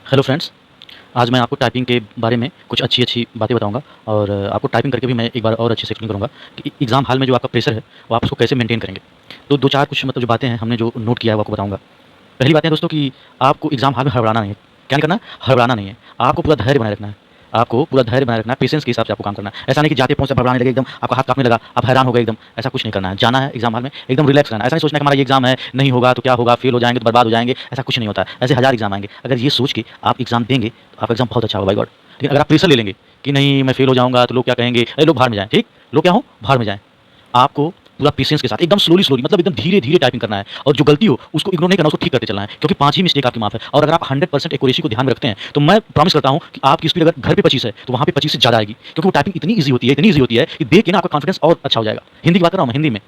Hello friends. आज मैं आपको टाइपिंग के बारे में कुछ अच्छी-अच्छी बातें बताऊँगा और आपको टाइपिंग करके भी मैं एक बार और अच्छे से एक्सप्लेन करूँगा कि एग्ज़ाम हॉल में जो आपका प्रेशर है, वो आप उसको कैसे मेंटेन करेंगे। तो 2-4 कुछ मतलब जो बातें हैं हमने जो नोट किया है वो आपको बताऊँगा। पहली बात है दोस्तों कि आपको एग्ज़ाम हॉल में हड़बड़ाना नहीं है। क्या नहीं करना है? हड़बड़ाना नहीं है। आपको पूरा धैर्य बनाए रखना है। आपको पूरा धैर्य बनाए रखना है, पेशेंस के हिसाब से आपको काम करना है। ऐसा नहीं कि जाते पहुँच से हड़बड़ाने लगे एकदम, आपका हाथ काँपने लगा, आप हैरान हो गए एकदम, ऐसा कुछ नहीं करना है। जाना है एग्ज़ाम हॉल में, एकदम रिलैक्स रहना है। ऐसा नहीं सोचना है कि हमारा ये एग्ज़ाम है, नहीं होगा तो क्या होगा, फेल हो जाएँगे तो बर्बाद हो जाएँगे, ऐसा कुछ नहीं होता है। ऐसे हज़ार एग्ज़ाम आएँगे। अगर ये सोच के आप एग्ज़ाम देंगे, तो आपका एग्ज़ाम बहुत अच्छा होगा बाय गॉड। लेकिन अगर आप प्रेशर ले लेंगे कि नहीं मैं फेल हो जाऊँगा तो लोग क्या कहेंगे? अरे लोग भाड़ में जाएँ, ठीक? लोग क्या हों? भाड़ में जाएँ। आपको पूरा पेशेंस के साथ एकदम स्लोली मतलब एकदम धीरे-धीरे टाइपिंग करना है और जो गलती हो उसको इग्नोर नहीं करना, उसको ठीक करते चलना है क्योंकि 5 ही मिस्टेक आपकी माफ़ है और अगर आप 100% एक्यूरेसी को ध्यान में रखते हैं, तो मैं प्रॉमिस करता हूँ कि आपकी स्पीड अगर घर पे 25 है, तो वहाँ पे 25 से ज़्यादा आएगी क्योंकि वो टाइपिंग इतनी ईज़ी होती है कि देख के ना आपका कॉन्फिडेंस और अच्छा हो जाएगा। हिंदी की बात कर रहा हूँ मैं, हिंदी में।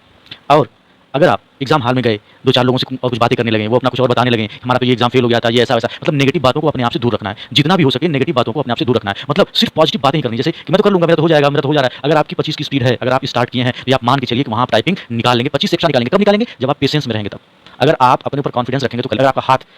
और अगर आप एग्ज़ाम हॉल में गए, 2-4 लोगों से और कुछ बातें करने लगे, वो अपना कुछ और बताने लगे, हमारा तो ये एग्ज़ाम फेल हो गया था, ये ऐसा-वैसा मतलब नेगेटिव बातों को अपने आप से दूर रखना है। जितना भी हो सके नेगेटिव बातों को अपने आप से दूर रखना है। मतलब सिर्फ़ पॉज़िटिव बातें ही करनी है, जैसे कि मैं तो कर लूँगा, मेरा तो हो जाएगा, मेरा तो हो जा रहा है। अगर आपकी 25 की स्पीड है, अगर आप स्टार्ट किए हैं, तो ये आप मान के चलिए कि वहाँ आप टाइपिंग निकाल लेंगे, 25 से एक्स्ट्रा निकालेंगे। कब निकालेंगे? जब आप पेशेंस में रहेंगे तब। अगर आप अपने ऊपर कॉन्फिडेंस रखेंगे तो कल अगर आपका हाथ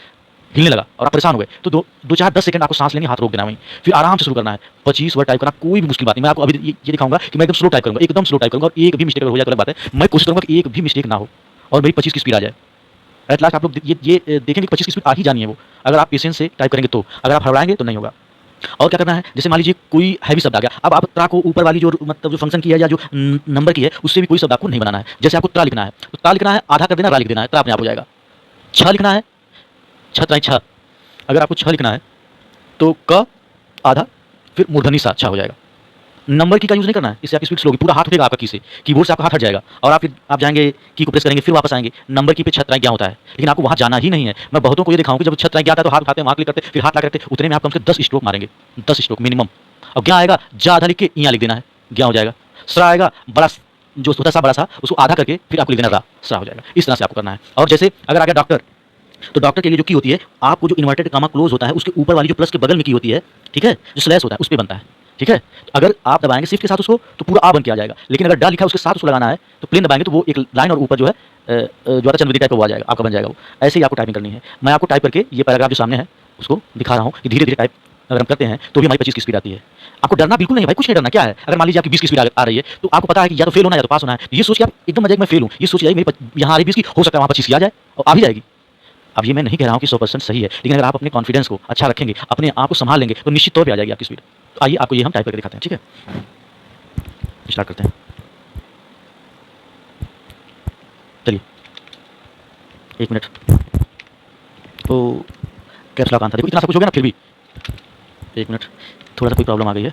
हिलने लगा और आप परेशान हो गए, तो 2-4-10 सेकंड आपको साँस लेनी, हाथ रोक देना वहीं। फिर आराम से शुरू करना है। 25 वर्ड टाइप करना कोई भी मुश्किल बात नहीं। मैं आपको अभी ये दिखाऊँगा कि मैं एकदम स्लो टाइप करूँगा, एकदम स्लो टाइप करूँगा और एक भी मिस्टेक अगर हो जाए तो अलग बात है। मैं कोशिश करूँगा कि एक भी मिस्टेक ना हो और मेरी 25 की स्पीड आ जाए। एट लास्ट आप लोग देखेंगे कि 25 की स्पीड आ ही जानी है वो। अगर आप पेशेंस से टाइप करेंगे तो। अगर आप हड़बड़ाएँगे तो नहीं होगा। और क्या करना है, जैसे मान लीजिए कोई हैवी शब्द आ गया, अब आप त्रा को ऊपर वाली जो मतलब जो फंक्शन की है या जो नंबर की है, उससे भी कोई शब्द आपको नहीं बनाना है। जैसे आपको त्रा लिखना है, तो त्रा लिखना है, आधा कर देना, रा लिख देना है, त्रा अपने आप हो जाएगा। छ लिखना है, छ त्राई छ। अगर आपको छ लिखना है, तो क आधा, फिर मूर्धनी सा, छ हो जाएगा। नंबर की का यूज़ नहीं करना है, इससे आपकी स्पीड स्लो होगी, पूरा हाथ उठेगा आपका की से, कीबोर्ड से आपका हाथ हट जाएगा और आप जाएँगे की को प्रेस करेंगे, फिर वापस आएँगे, नंबर की पे छ त्राई ज्ञा होता है, लेकिन आपको वहाँ जाना ही नहीं है। मैं बहुतों को ये दिखाऊँ कि जब छ त्राई ज्ञा आता है तो हाथ उठाते हैं, वहाँ क्लिक करते हैं, फिर हाथ ला करते हैं, उतने में आप कम से 10 स्ट्रोक मारेंगे, 10 स्ट्रोक मिनिमम। और ज्ञा आएगा, जा आधा लिख के इयाँ लिख देना है, ज्ञा हो जाएगा। स्रा आएगा, जो होता है सा बड़ा सा, उसको आधा करके फिर आपको लिख देना रा, स्रा हो जाएगा। इस तरह से आपको करना है। और जैसे अगर आ गया डॉक्टर, तो डॉक्टर के लिए जो की होती है, आपको जो इन्वर्टेड कॉमा क्लोज़ होता है, उसके ऊपर वाली जो प्लस के बगल में की होती है, ठीक है? जो स्लैश होता है, उस पे बनता है, ठीक है? तो अगर आप दबाएँगे शिफ्ट के साथ उसको, तो पूरा आ बन के आ जाएगा। लेकिन अगर डा लिखा है उसके साथ उसको लगाना है, तो प्लेन दबाएँगे तो वो एक लाइन और ऊपर जो है जो आता है चंद्रवृत्ति टाइप का वो आ जाएगा, आपका बन जाएगा वो। ऐसे ही आपको टाइपिंग करनी है। मैं आपको टाइप करके ये पैराग्राफ जो सामने है, उसको दिखा रहा हूँ कि धीरे-धीरे टाइप अगर हम करते हैं, तो भी हमारी 25 की स्पीड आती है। आपको डरना बिल्कुल नहीं है भाई, कुछ नहीं डरना, क्या है? अगर मान लीजिए आपकी 20 की स्पीड आ रही है, तो आपको पता है कि या तो फेल होना है या तो पास होना है। तो ये सोच के आप एकदम मज़े में मैं फेल हूँ, ये सोच के जाइए मेरी यहाँ आ रही 20 की, हो सकता है वहाँ 25 की आ जाए और आ भी जाएगी। अब ये मैं नहीं कह रहा हूँ कि 100% सही है, लेकिन अगर आप अपने कॉन्फिडेंस को अच्छा रखेंगे, अपने आप को सँभाल लेंगे, तो निश्चित तौर पे आ जाएगी आपकी स्पीड। तो आइए आपको ये हम टाइप करके दिखाते हैं, ठीक है? स्टार्ट करते हैं। चलिए, 1 मिनट। तो कैप्स लॉक ऑन था, देखो इतना सब कुछ हो गया ना फिर भी। 1 मिनट, थोड़ा-सा कोई प्रॉब्लम आ गई है।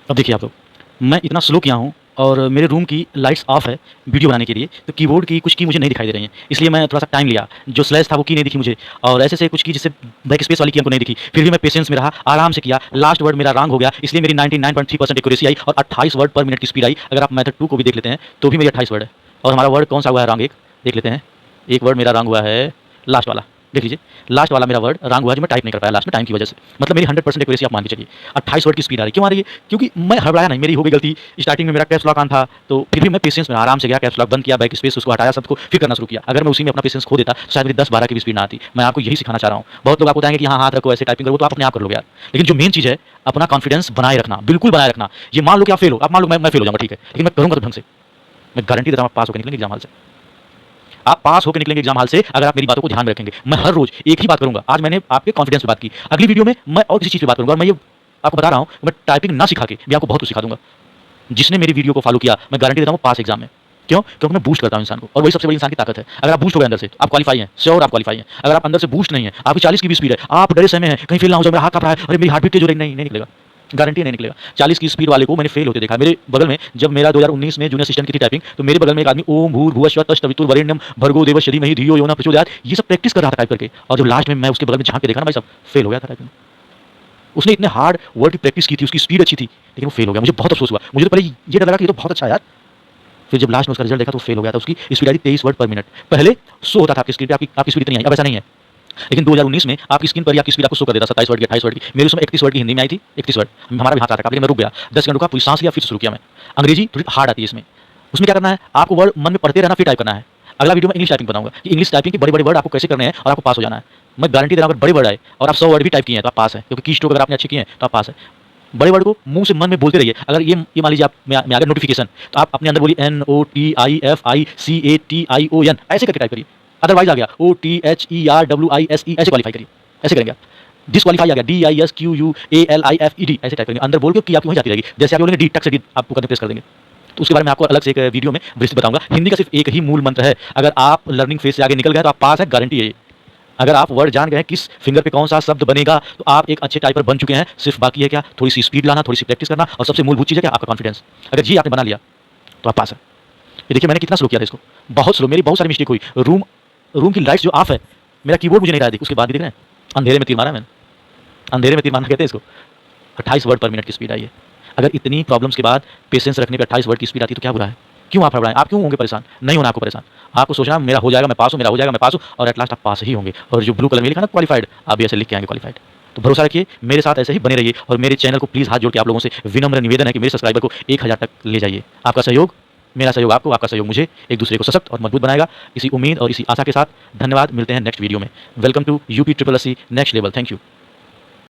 अब देखिए आप लोग, मैं इतना स्लो किया हूँ और मेरे रूम की लाइट्स ऑफ है वीडियो बनाने के लिए, तो कीबोर्ड की कुछ की मुझे नहीं दिखाई दे रही हैं, इसलिए मैं थोड़ा सा टाइम लिया। जो स्लैश था वो की नहीं दिखी मुझे, और ऐसे से कुछ की जिससे बैक स्पेस वाली की हमको नहीं दिखी, फिर भी मैं पेशेंस में रहा, आराम से किया। लास्ट वर्ड मेरा रॉन्ग हो गया, इसलिए मेरी 99.3% एक्यूरेसी आई और 28 वर्ड पर मिनट की स्पीड आई। अगर आप मेथड 2 को भी देख लेते हैं तो भी मेरी 28 वर्ड है। और हमारा वर्ड कौन सा हुआ है रॉन्ग, एक देख लेते हैं। एक वर्ड मेरा रॉन्ग हुआ है, लास्ट वाला, देख लीजिए। लास्ट वाला मेरा वर्ड रॉन्ग हुआ जो मैं टाइप नहीं कर पाया लास्ट में टाइम की वजह से। मतलब मेरी 100% एक्यूरेसी आप मान के चलिए। 28 वर्ड की स्पीड आ रही, क्यों आ रही है? क्योंकि मैं हड़बड़ाया नहीं, मेरी हो गई गलती। स्टार्टिंग में मेरा कैप्स लॉक ऑन था, तो फिर भी मैं पेशेंस में आराम से गया, कैप्स लॉक बंद किया, बैक स्पेस उसको हटाया, सबको फिर करना शुरू किया। अगर मैं उसी में अपना पेशेंस खो देता तो शायद मेरी 10-12 की भी स्पीड ना आती। मैं आपको यही सिखाना चाह रहा हूँ। बहुत लोग आपको बताएंगे कि हाँ हाथ रखो, ऐसे टाइपिंग करो, तो आप अपने आप कर लोगे यार। लेकिन जो मेन चीज़ है, अपना कॉन्फिडेंस बनाए रखना, बिल्कुल बनाए रखना। ये मान लो कि आप फेल हो, आप मान लो मैं फेल हो जाऊंगा, ठीक है, लेकिन मैं करूँगा तो ढंग से। मैं गारंटी देता हूँ आप पास होकर निकलेंगे एग्जाम हॉल से। आप पास होकर निकलेंगे एग्जाम हॉल से अगर आप मेरी बातों को ध्यान में रखेंगे। मैं हर रोज एक ही बात करूंगा। आज मैंने आपके कॉन्फिडेंस पे बात की, अगली वीडियो में मैं और किसी चीज़ पे बात करूंगा। और मैं ये आपको बता रहा हूँ, मैं टाइपिंग ना सिखा के भी आपको बहुत कुछ सिखा दूंगा। जिसने मेरी वीडियो को फॉलो किया, मैं गारंटी देता हूँ पास एग्जाम में। क्यों? क्योंकि मैं बूस्ट करता हूँ इंसान को, और वही सबसे बड़ी इंसान की ताकत है। अगर आप बूस्ट हो गए अंदर से, आप क्वालीफाई हैं, श्योर आप क्वालीफाई हैं। अगर आप अंदर से बूस्ट नहीं है, आपकी 40 की भी स्पीड है, आप डरे समय है कहीं फेल ना हो जाए, मेरा हाथ कांप रहा है, अरे मेरी हार्ट बीट तेज हो रही, नहीं निकलेगा, गारंटी नहीं निकलेगा। 40 की स्पीड वाले को मैंने फेल होते देखा। मेरे बगल में जब मेरा 2019 में जूनियर असिस्टेंट की थी टाइपिंग, तो मेरे बगल में एक आदमी ओम भूर्भुवस्वः तत्सवितुर्वरेण्यम भर्गो देवस्य धीमहि धियो यो नः प्रचोदयात्, ये सब प्रैक्टिस कर रहा था टाइप करके। और जब लास्ट में मैं उसके बगल में झांक के देखा ना भाई साहब, फेल हो गया था टाइपिंग। उसने इतने हार्ड वर्ड की प्रैक्टिस की थी, उसकी स्पीड अच्छी थी, लेकिन वो फेल हो गया। मुझे बहुत अफसोस हुआ। मुझे तो पहले ये डर लगा कि ये तो बहुत अच्छा है यार। फिर जब लास्ट में उसका रिजल्ट देखा तो फेल हो गया था। उसकी स्पीड आई थी 23 वर्ड पर मिनट। पहले शो होता था आपकी स्क्रीन पे आपकी स्पीड इतनी आई, अब ऐसा नहीं है। लेकिन 2019 में आपकी स्क्रीन पर आपकी स्पीड आपको शो कर देता 27 वर्ड की, 28 वर्ड की। मेरी उसमें 31 वर्ड की हिंदी में आई थी, 31 वर्ड हमारा भी हाथ आता था, लेकिन मैं रुक गया। 10 सेकंड रुका, पूरी सांस लिया, फिर शुरू किया मैं। अंग्रेजी थोड़ी हार्ड आती है इसमें। उसमें क्या करना है, आपको वर्ड मन में पढ़ते रहना, फिर टाइप करना है। अगला वीडियो में इंग्लिश टाइपिंग बताऊंगा कि इंग्लिश टाइपिंग के बड़े बड़े वर्ड आपको कैसे करने हैं और आपको पास हो जाना है। मैं गारंटी दे रहा हूँ, अगर बड़े वर्ड आए और आप 100 वर्ड भी टाइप किए हैं तो आप पास है, क्योंकि की स्ट्रोक अगर आपने अच्छे किए हैं तो आप पास है। बड़े वर्ड को मुंह से मन में बोलते रहिए। अगर ये मान लीजिए आप में आ गया नोटिफिकेशन, तो आप अपने अंदर बोलिए NOTIFICATION, ऐसे करके टाइप करिए। अदरवाइज आ गया OTHERWISE, ऐसे क्वालीफाई करिए, ऐसे करेंगे आप। डिसक्वालीफाई आ गया DISQUALIFED, ऐसे टाइप करेंगे। अंदर बोल के की आपकी वहीं जाती रहेगी। जैसे आप बोलेंगे डी टक से डी, आपको करके प्रेस कर देंगे। तो उसके बारे में आपको अलग से एक वीडियो में विस्तृत बताऊंगा। हिंदी का सिर्फ एक ही मूल मंत्र है, अगर आप लर्निंग फेज से आगे निकल गए तो आप पास है, गारंटी है। अगर आप वर्ड जान गए हैं किस फिंगर पे कौन सा शब्द बनेगा, तो आप एक अच्छे टाइपर बन चुके हैं। सिर्फ बाकी है क्या, थोड़ी सी स्पीड लाना, थोड़ी सी प्रैक्टिस करना, और सबसे मूलभूत चीज़ है क्या, आपका कॉन्फिडेंस। अगर जी आपने बना लिया तो आप पास है। ये देखिए मैंने कितना स्लो किया था इसको, बहुत स्लो, मेरी बहुत सारी मिस्टेक हुई। रूम की लाइट्स जो ऑफ है, मेरा कीबोर्ड मुझे नहीं रहा, उसके बाद भी देख रहे हैं अंधेरे में तीर मारा मैंने। अंधेरे में तीर मारना कहते हैं इसको। 28 वर्ड पर मिनट की स्पीड आई है। अगर इतनी प्रॉब्लम्स के बाद पेशेंस रखने पे 28 वर्ड की स्पीड आती है तो क्या बुरा है? क्यों आप घबराएं? आप क्यों होंगे परेशान? नहीं होना आपको परेशान। आपको सोचना मेरा हो जाएगा, मैं पास हूँ, मेरा हो जाएगा, मैं पास हूँ, और एट लास्ट आप पास ही होंगे। और जो ब्लू कलर में लिखा ना क्वालिफाइड, आप भी ऐसे लिख के आएंगे क्वालिफाइड। तो भरोसा रखिए, मेरे साथ ऐसे ही बने रहिए। और मेरे चैनल को प्लीज़ हाथ जोड़ के आप लोगों से विनम्र निवेदन है कि मेरे सब्सक्राइबर को 1000 तक ले जाइए। आपका सहयोग, मेरा सहयोग आपको, आपका सहयोग मुझे एक दूसरे को सशक्त और मजबूत बनाएगा। इसी उम्मीद और इसी आशा के साथ धन्यवाद। मिलते हैं नेक्स्ट वीडियो में। Welcome to UP 8080 next level. Thank you.